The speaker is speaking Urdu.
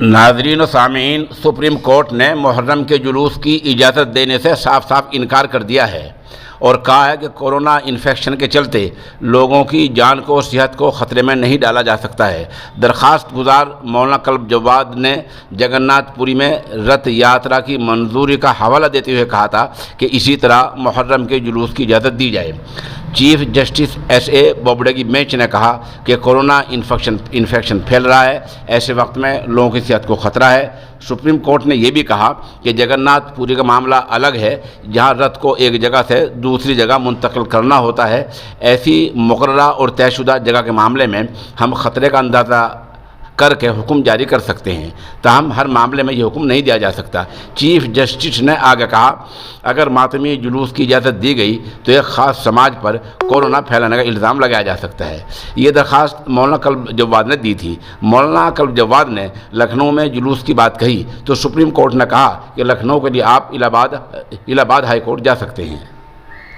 ناظرین و سامعین، سپریم کورٹ نے محرم کے جلوس کی اجازت دینے سے صاف صاف انکار کر دیا ہے اور کہا ہے کہ کورونا انفیکشن کے چلتے لوگوں کی جان کو اور صحت کو خطرے میں نہیں ڈالا جا سکتا ہے۔ درخواست گزار مولانا کلب جواد نے جگن ناتھ پوری میں رتھ یاترا کی منظوری کا حوالہ دیتے ہوئے کہا تھا کہ اسی طرح محرم کے جلوس کی اجازت دی جائے۔ Chief justice S A Bobde کی بینچ نے کہا کہ کورونا انفیکشن پھیل رہا ہے، ایسے وقت میں لوگوں کی صحت کو خطرہ ہے۔ سپریم کورٹ نے یہ بھی کہا کہ جگن ناتھ پوری کا معاملہ الگ ہے، جہاں رتھ کو ایک جگہ سے دوسری جگہ منتقل کرنا ہوتا ہے۔ ایسی مقررہ اور طے شدہ جگہ کے معاملے میں ہم خطرے کا اندازہ کر کے حکم جاری کر سکتے ہیں، تاہم ہر معاملے میں یہ حکم نہیں دیا جا سکتا۔ چیف جسٹس نے آگے کہا، اگر ماتمی جلوس کی اجازت دی گئی تو ایک خاص سماج پر کورونا پھیلانے کا الزام لگایا جا سکتا ہے۔ یہ درخواست مولانا کلب جواد نے دی تھی۔ مولانا کلب جواد نے لکھنؤ میں جلوس کی بات کہی تو سپریم کورٹ نے کہا کہ لکھنؤ کے لیے آپ الہ آباد ہائی کورٹ جا سکتے ہیں۔